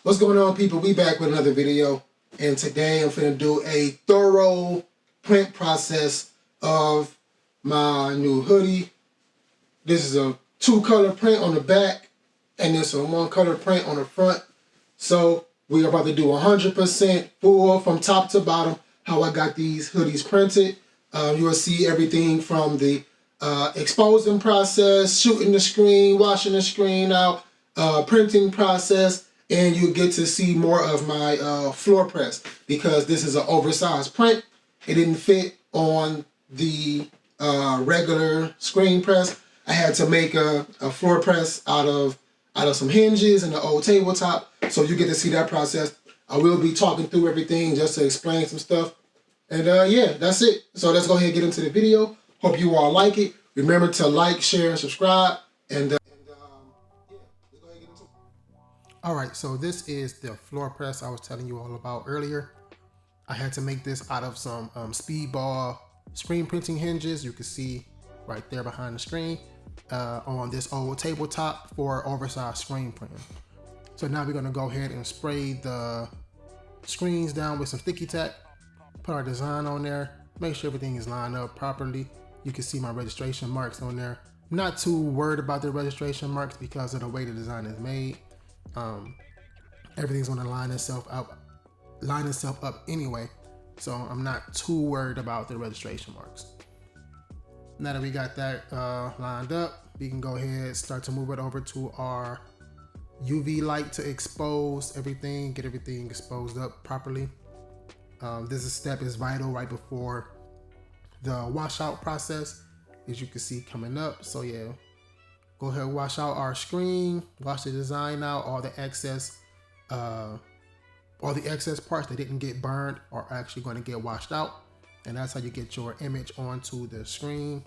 What's going on, people? We back with another video, and today I'm finna do a thorough print process of my new hoodie. This is a 2-color print on the back, and this is a 1-color print on the front. So we are about to do 100% full from top to bottom how I got these hoodies printed. You will see everything from the exposing process, shooting the screen, washing the screen out, printing process, and you get to see more of my floor press because this is an oversized print. It didn't fit on the regular screen press. I had to make a floor press out of some hinges and an old tabletop, so you get to see that process. I will be talking through everything just to explain some stuff. And yeah, that's it. So let's go ahead and get into the video. Hope you all like it. Remember to like, share, and subscribe. And yeah, let's go ahead and get into it. All right, so this is the floor press I was telling you all about earlier. I had to make this out of some speedball screen printing hinges. You can see right there behind the screen on this old tabletop for oversized screen printing. So now we're gonna go ahead and spray the screens down with some sticky tack, put our design on there, make sure everything is lined up properly. You can see my registration marks on there. I'm not too worried about the registration marks because of the way the design is made. Everything's gonna line itself up anyway. So I'm not too worried about the registration marks. Now that we got that lined up, we can go ahead and start to move it over to our UV light to expose everything, get everything exposed up properly. This step is vital right before the washout process, as you can see coming up. So yeah, go ahead and wash out our screen, wash the design out, all the excess parts that didn't get burned are actually going to get washed out, and that's how you get your image onto the screen.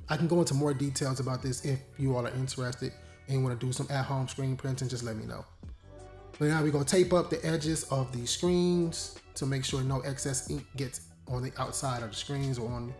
I can go into more details about this if you all are interested and want to do some at-home screen printing. Just let me know. But now we're going to tape up the edges of the screens to make sure no excess ink gets on the outside of the screens or on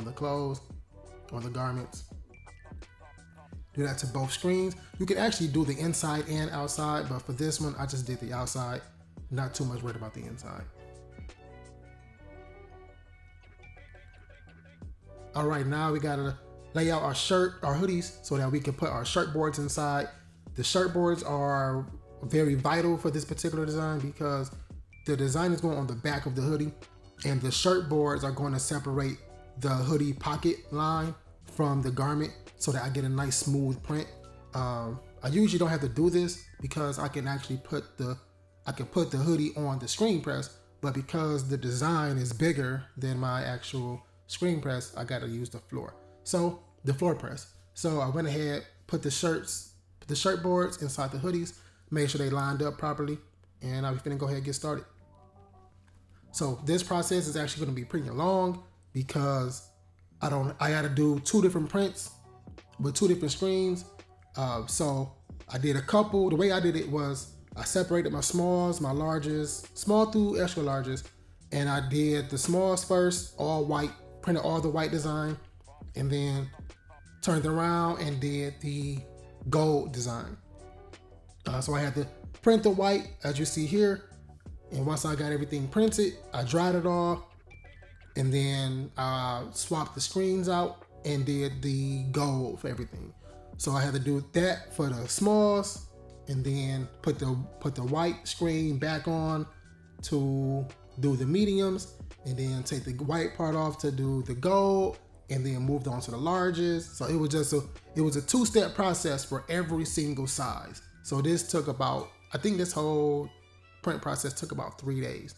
the clothes, on the garments. Do that to both screens. You can actually do the inside and outside, but for this one, I just did the outside. Not too much worried about the inside. All right, now we gotta lay out our hoodies so that we can put our shirt boards inside. The shirt boards are very vital for this particular design because the design is going on the back of the hoodie, and the shirt boards are going to separate the hoodie pocket line from the garment so that I get a nice smooth print. I usually don't have to do this because I can actually put the hoodie on the screen press, but because the design is bigger than my actual screen press, I got to use the floor press. So I went ahead, put the shirt boards inside the hoodies, made sure they lined up properly, and I'm finna go ahead and get started. So this process is actually going to be pretty long because I got to do 2 different prints with 2 different screens. So I did a couple. The way I did it was I separated my smalls, my larges, small through extra larges, and I did the smalls first, all white, printed all the white design, and then turned around and did the gold design. So I had to print the white, as you see here, and once I got everything printed, I dried it all, and then I swapped the screens out and did the gold for everything. So I had to do that for the smalls, and then put the white screen back on to do the mediums, and then take the white part off to do the gold, and then moved on to the larges. So it was a 2-step process for every single size. So this took about, I think this whole print process took about 3 days.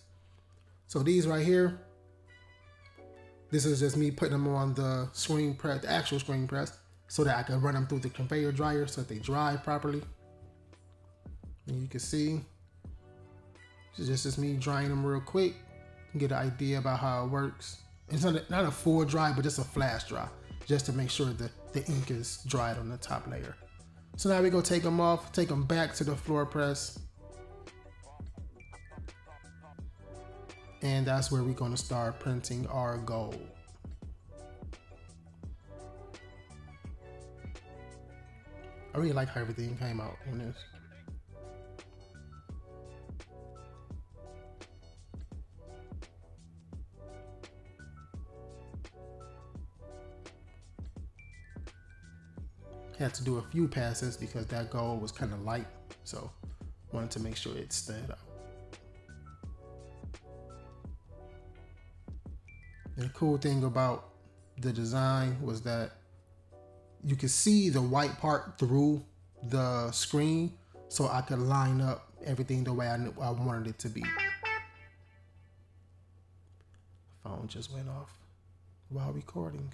So these right here, this is just me putting them on the screen press, the actual screen press, so that I can run them through the conveyor dryer so that they dry properly. And you can see, this is just me drying them real quick. Get an idea about how it works. It's not a full dry, but just a flash dry, just to make sure that the ink is dried on the top layer. So now we go take them off, take them back to the floor press. And that's where we're going to start printing our gold. I really like how everything came out on this. had to do a few passes because that gold was kind of light, so wanted to make sure it stood out. And the cool thing about the design was that you could see the white part through the screen, so I could line up everything the way I wanted it to be. Phone just went off while recording.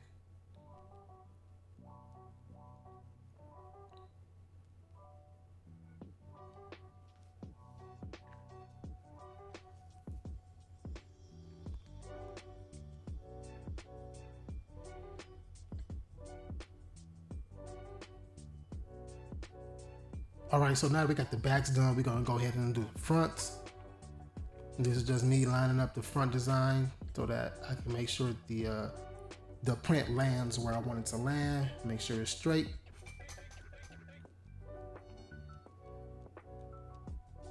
All right, so now we got the backs done. We're gonna go ahead and do the fronts. This is just me lining up the front design so that I can make sure the print lands where I want it to land. Make sure it's straight.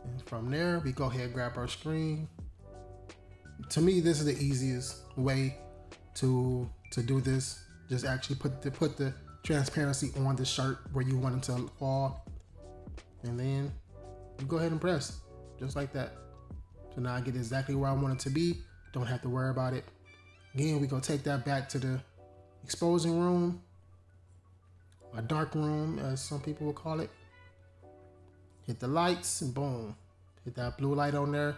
And from there, we go ahead and grab our screen. To me, this is the easiest way to do this. Just actually put the transparency on the shirt where you want it to fall. And then you go ahead and press, just like that. So now I get exactly where I want it to be. Don't have to worry about it. Again, we gonna take that back to the exposing room, a dark room, as some people will call it. Hit the lights and boom. Hit that blue light on there.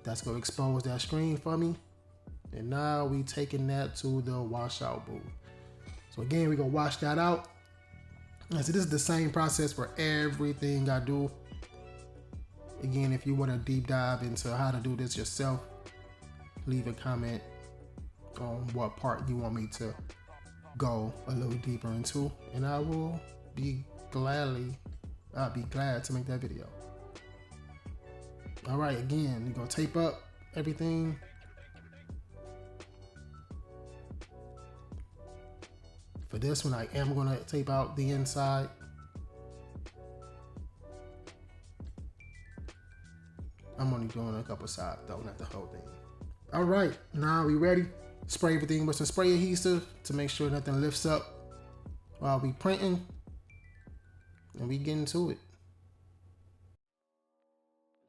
That's gonna expose that screen for me. And now we taking that to the washout booth. So again, we gonna wash that out. So this is the same process for everything I do. Again, if you want to deep dive into how to do this yourself, leave a comment on what part you want me to go a little deeper into, and I'll be glad to make that video. All right, again, you're gonna tape up everything. For this one, I am gonna tape out the inside. I'm only doing a couple sides though, not the whole thing. All right, now we ready. Spray everything with some spray adhesive to make sure nothing lifts up while we printing, and we get into it. Is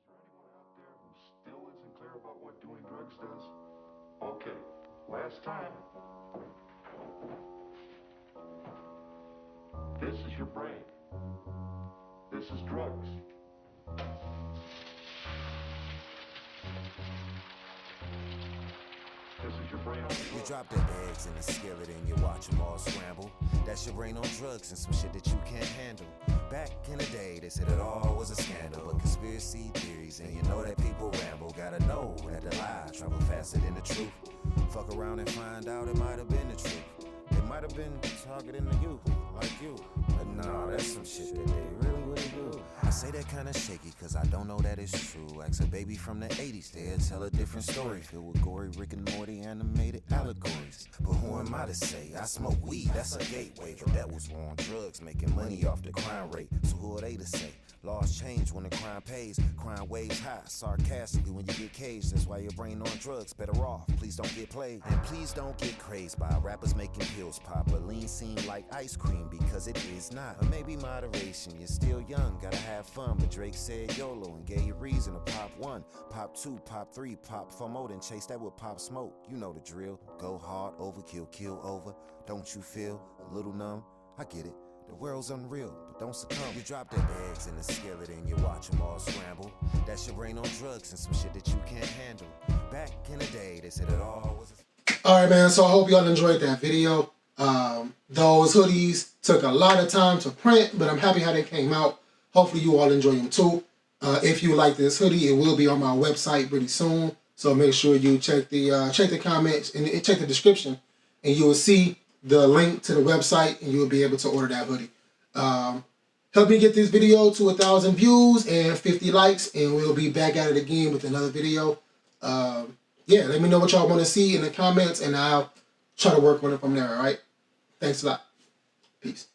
there anyone out there who still isn't clear about what doing drugs does? Okay, last time. This is your brain. This is drugs. This is your brain on drugs. You drop the eggs in the skillet and you watch them all scramble. That's your brain on drugs and some shit that you can't handle. Back in the day, they said it all was a scandal. But conspiracy theories, and you know that people ramble. Gotta know that the lie travel faster than the truth. Fuck around and find out it might have been the truth. They might have been targeting the youth, like you. But nah, that's some shit that they really wouldn't do. I say that kinda shaky cause I don't know that it's true. Ask a baby from the 80s, they'll tell a different story. Filled with gory Rick and Morty animated allegories. But who am I to say? I smoke weed, that's a gateway. But that was war on drugs, making money off the crime rate. So who are they to say? Laws change when the crime pays. Crime waves high, sarcastically when you get caged. That's why your brain on drugs, better off. Please don't get played. And please don't get crazed by rappers making pills pop. But lean seem like ice cream because it is not. Or maybe moderation, you're still young, gotta have fun. But Drake said YOLO and gave you reason to pop 1, pop 2, pop 3, pop 4 more. Then chase that with pop smoke. You know the drill. Go hard, overkill, kill over. Don't you feel a little numb? I get it. The world's unreal, but don't succumb. You drop the eggs in the skillet and you watch them all scramble. That's your brain on drugs and some shit that you can't handle. Back in the day, they said it all was All right, man, so I hope y'all enjoyed that video. Those hoodies took a lot of time to print, but I'm happy how they came out. Hopefully you all enjoy them too. If you like this hoodie, it will be on my website pretty soon. So make sure you check the comments and check the description, and you will see the link to the website, and you'll be able to order that hoodie. Help me get this video to 1,000 views and 50 likes, and we'll be back at it again with another video. Yeah, let me know what y'all want to see in the comments, and I'll try to work on it from there, all right? Thanks a lot. Peace.